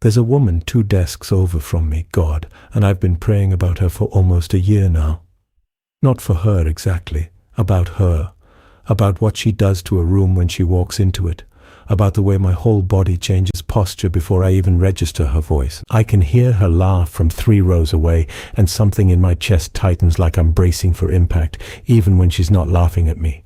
There's a woman 2 desks over from me, God, and I've been praying about her for almost a year now. Not for her exactly, about her, about what she does to a room when she walks into it, about the way my whole body changes posture before I even register her voice. I can hear her laugh from 3 rows away, and something in my chest tightens like I'm bracing for impact, even when she's not laughing at me.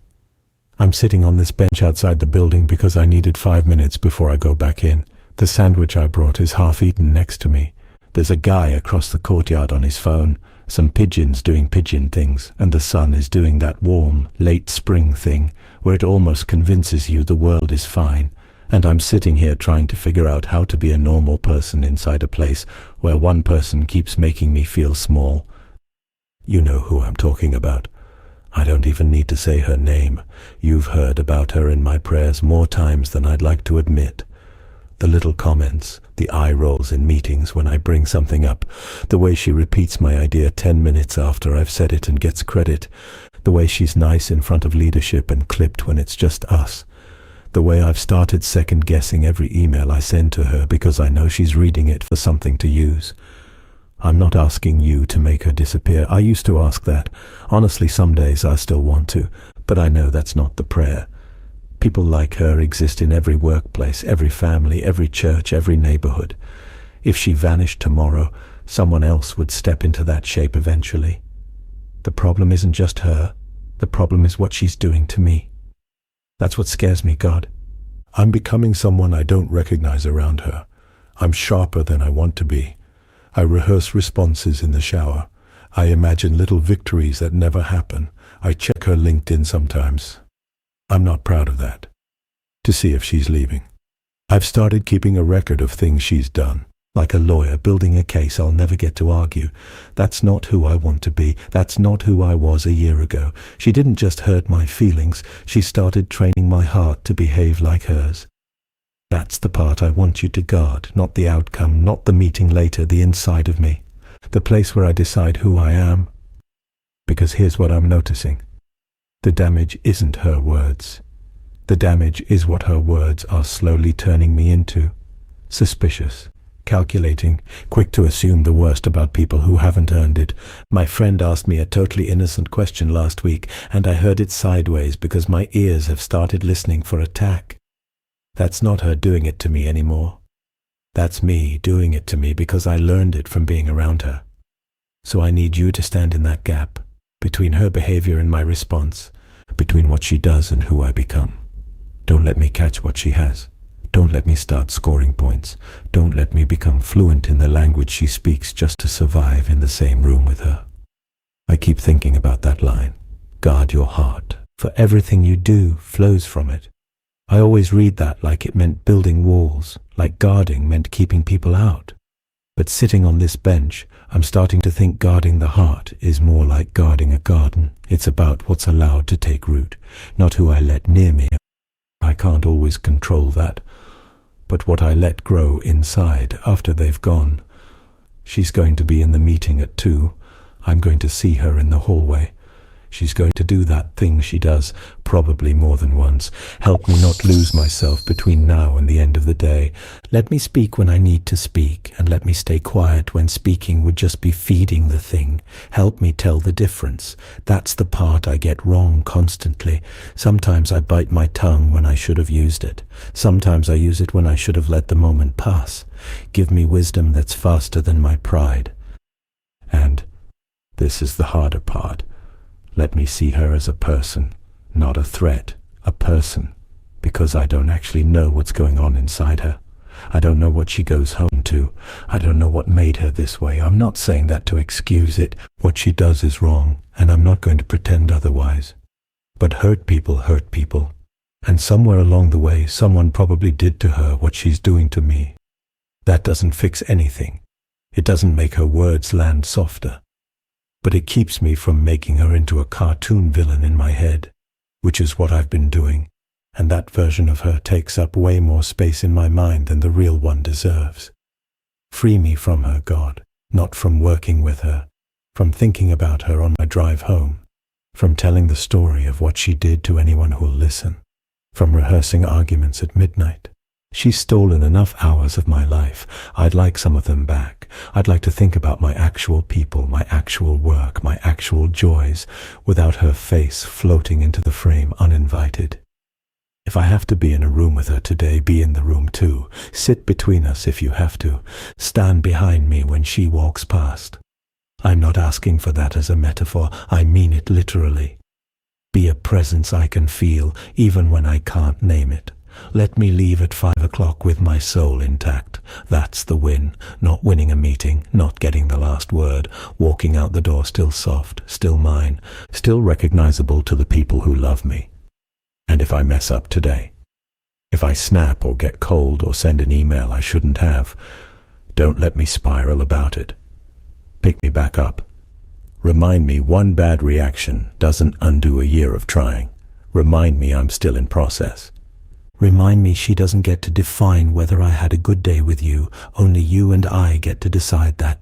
I'm sitting on this bench outside the building because I needed 5 minutes before I go back in. The sandwich I brought is half eaten next to me. There's a guy across the courtyard on his phone, some pigeons doing pigeon things, and the sun is doing that warm, late spring thing where it almost convinces you the world is fine. And I'm sitting here trying to figure out how to be a normal person inside a place where one person keeps making me feel small. You know who I'm talking about. I don't even need to say her name. You've heard about her in my prayers more times than I'd like to admit. The little comments, the eye rolls in meetings when I bring something up, the way she repeats my idea 10 minutes after I've said it and gets credit, the way she's nice in front of leadership and clipped when it's just us, the way I've started second-guessing every email I send to her because I know she's reading it for something to use. I'm not asking you to make her disappear. I used to ask that. Honestly, some days I still want to, but I know that's not the prayer. People like her exist in every workplace, every family, every church, every neighborhood. If she vanished tomorrow, someone else would step into that shape eventually. The problem isn't just her. The problem is what she's doing to me. That's what scares me, God. I'm becoming someone I don't recognize around her. I'm sharper than I want to be. I rehearse responses in the shower. I imagine little victories that never happen. I check her LinkedIn sometimes. I'm not proud of that. To see if she's leaving. I've started keeping a record of things she's done. Like a lawyer building a case I'll never get to argue. That's not who I want to be. That's not who I was a year ago. She didn't just hurt my feelings. She started training my heart to behave like hers. That's the part I want you to guard, not the outcome, not the meeting later, the inside of me. The place where I decide who I am. Because here's what I'm noticing. The damage isn't her words. The damage is what her words are slowly turning me into. Suspicious, calculating, quick to assume the worst about people who haven't earned it. My friend asked me a totally innocent question last week, and I heard it sideways because my ears have started listening for attack. That's not her doing it to me anymore. That's me doing it to me because I learned it from being around her. So I need you to stand in that gap, between her behavior and my response, between what she does and who I become. Don't let me catch what she has. Don't let me start scoring points. Don't let me become fluent in the language she speaks just to survive in the same room with her. I keep thinking about that line, guard your heart, for everything you do flows from it. I always read that like it meant building walls, like guarding meant keeping people out. But sitting on this bench, I'm starting to think guarding the heart is more like guarding a garden. It's about what's allowed to take root, not who I let near me. I can't always control that, but what I let grow inside after they've gone. She's going to be in the meeting at 2. I'm going to see her in the hallway. She's going to do that thing she does, probably more than once. Help me not lose myself between now and the end of the day. Let me speak when I need to speak, and let me stay quiet when speaking would just be feeding the thing. Help me tell the difference. That's the part I get wrong constantly. Sometimes I bite my tongue when I should have used it. Sometimes I use it when I should have let the moment pass. Give me wisdom that's faster than my pride. And this is the harder part. Let me see her as a person, not a threat, a person, because I don't actually know what's going on inside her. I don't know what she goes home to. I don't know what made her this way. I'm not saying that to excuse it. What she does is wrong, and I'm not going to pretend otherwise. But hurt people, and somewhere along the way, someone probably did to her what she's doing to me. That doesn't fix anything. It doesn't make her words land softer. But it keeps me from making her into a cartoon villain in my head, which is what I've been doing, and that version of her takes up way more space in my mind than the real one deserves. Free me from her, God, not from working with her, from thinking about her on my drive home, from telling the story of what she did to anyone who'll listen, from rehearsing arguments at midnight. She's stolen enough hours of my life. I'd like some of them back. I'd like to think about my actual people, my actual work, my actual joys, without her face floating into the frame uninvited. If I have to be in a room with her today, be in the room too. Sit between us if you have to. Stand behind me when she walks past. I'm not asking for that as a metaphor. I mean it literally. Be a presence I can feel, even when I can't name it. Let me leave at 5 o'clock with my soul intact. That's the win. Not winning a meeting, not getting the last word, walking out the door still soft, still mine, still recognizable to the people who love me. And if I mess up today, if I snap or get cold or send an email I shouldn't have, don't let me spiral about it. Pick me back up. Remind me one bad reaction doesn't undo a year of trying. Remind me I'm still in process. Remind me she doesn't get to define whether I had a good day with you. Only you and I get to decide that.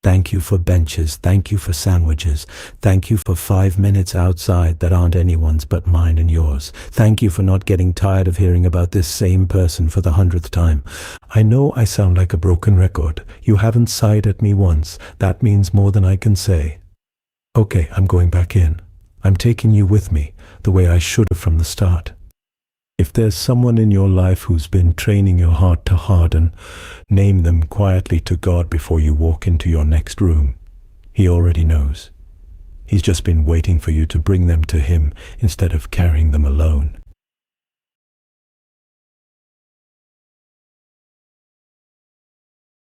Thank you for benches. Thank you for sandwiches. Thank you for 5 minutes outside that aren't anyone's but mine and yours. Thank you for not getting tired of hearing about this same person for the 100th time. I know I sound like a broken record. You haven't sighed at me once. That means more than I can say. Okay, I'm going back in. I'm taking you with me, the way I should have from the start. If there's someone in your life who's been training your heart to harden, name them quietly to God before you walk into your next room. He already knows. He's just been waiting for you to bring them to Him instead of carrying them alone.